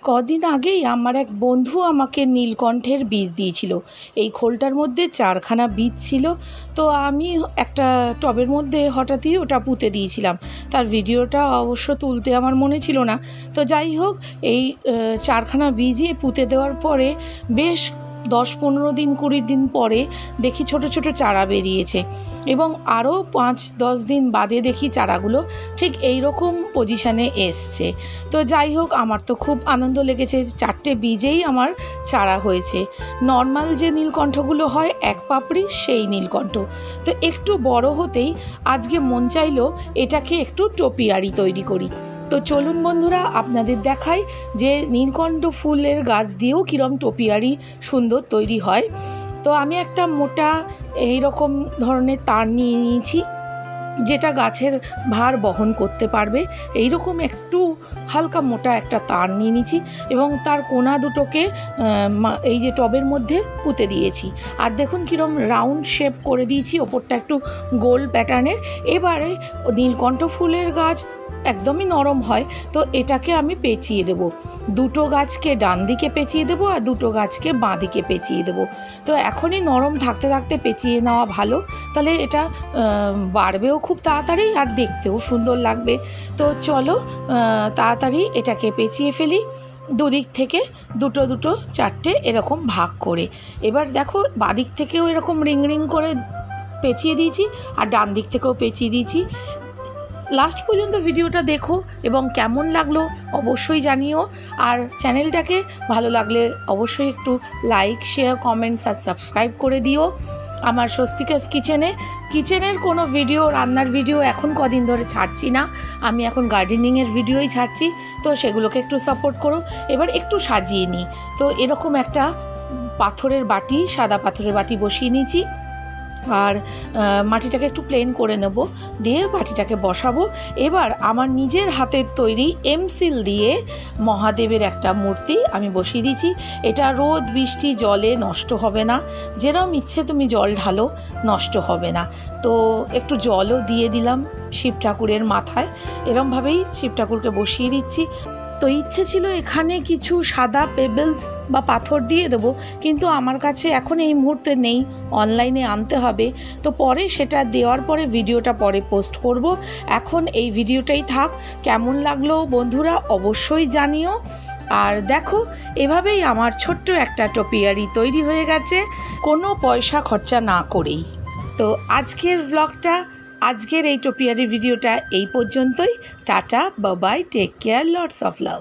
কদিন আগেই আমার এক বন্ধু আমাকে নীলকণ্ঠের বীজ দিয়েছিল। এই খোলটার মধ্যে 4খানা বীজ ছিল। তো আমি একটা টবের মধ্যে হঠাৎই ওটা পুঁতে দিয়েছিলাম। তার ভিডিওটা অবশ্য তুলতে আমার মনে ছিল না। তো যাই হোক, এই 4খানা বীজই পুঁতে দেওয়ার পরে বেশ 10-15 দিন 20 দিন পরে দেখি ছোট ছোট চারা বেরিয়েছে, এবং আরও 5-10 দিন বাদে দেখি চারাগুলো ঠিক এই রকম পজিশানে এসছে। তো যাই হোক, আমার তো খুব আনন্দ লেগেছে। 4টে বীজেই আমার চারা হয়েছে। নর্মাল যে নীলকণ্ঠগুলো হয় এক পাপড়ি, সেই নীলকণ্ঠ। তো একটু বড় হতেই আজকে মন চাইলো এটাকে একটু টোপিয়ারি তৈরি করি। তো চলুন বন্ধুরা, আপনাদের দেখাই যে নীলকণ্ঠ ফুলের গাছ দিয়েও কীরকম টোপিয়ারি সুন্দর তৈরি হয়। তো আমি একটা মোটা এইরকম ধরনের তার নিয়ে নিয়েছি, যেটা গাছের ভার বহন করতে পারবে। এইরকম একটু হালকা মোটা একটা তার নিয়ে নিয়েছি, এবং তার কোনা দুটোকে এই যে টবের মধ্যে পুঁতে দিয়েছি। আর দেখুন কীরকম রাউন্ড শেপ করে দিয়েছি, ওপরটা একটু গোল প্যাটার্নের। এবারে নীলকণ্ঠ ফুলের গাছ একদমই নরম হয়, তো এটাকে আমি পেঁচিয়ে দেবো। দুটো গাছকে ডান দিকে পেঁচিয়ে দেবো, আর দুটো গাছকে বাঁ দিকে পেঁচিয়ে দেবো। তো এখনই নরম থাকতে থাকতে পেঁচিয়ে নেওয়া ভালো, তাহলে এটা বাড়বেও খুব তাড়াতাড়ি আর দেখতেও সুন্দর লাগবে। তো চলো তাড়াতাড়ি এটাকে পেঁচিয়ে ফেলি, দুদিক থেকে দুটো দুটো 4টে এরকম ভাগ করে। এবার দেখো, বাদিক থেকেও এরকম রিং রিং করে পেঁচিয়ে দিয়েছি, আর ডান দিক থেকেও পেঁচিয়ে দিয়েছি। লাস্ট পর্যন্ত ভিডিওটা দেখো এবং কেমন লাগলো অবশ্যই জানিও। আর চ্যানেলটাকে ভালো লাগলে অবশ্যই একটু লাইক, শেয়ার, কমেন্টস আর সাবস্ক্রাইব করে দিও। আমার স্বস্তিকাস কিচেনের কোনো ভিডিও, রান্নার ভিডিও এখন কদিন ধরে ছাড়ছি না। আমি এখন গার্ডেনিংয়ের ভিডিওই ছাড়ছি, তো সেগুলোকে একটু সাপোর্ট করো। এবার একটু সাজিয়ে নিই। তো এরকম একটা পাথরের বাটি, সাদা পাথরের বাটি বসিয়ে নিয়েছি, আর মাটিটাকে একটু প্লেন করে নেব, দিয়ে বাটিটাকে বসাবো। এবার আমার নিজের হাতের তৈরি এমসিল দিয়ে মহাদেবের একটা মূর্তি আমি বসিয়ে দিয়েছি। এটা রোদ বৃষ্টি জলে নষ্ট হবে না, যেরকম ইচ্ছে তুমি জল ঢালো, নষ্ট হবে না। তো একটু জলও দিয়ে দিলাম শিব ঠাকুরের মাথায়। এরমভাবেই শিব ঠাকুরকে বসিয়ে দিচ্ছি। তো ইচ্ছে ছিল এখানে কিছু সাদা পেবেলস বা পাথর দিয়ে দেবো, কিন্তু আমার কাছে এখন এই মুহূর্তে নেই, অনলাইনে আনতে হবে। তো পরে সেটা দেওয়ার পরে ভিডিওটা পরে পোস্ট করব। এখন এই ভিডিওটাই থাক। কেমন লাগলো বন্ধুরা অবশ্যই জানিও। আর দেখো, এভাবেই আমার ছোট্ট একটা টোপিয়ারি তৈরি হয়ে গেছে, কোনো পয়সা খরচা না করেই। তো আজকের ব্লগটা, আজকের এই টোপিয়ারি ভিডিওটা এই পর্যন্তই। Tata, bye bye, take care, lots of love.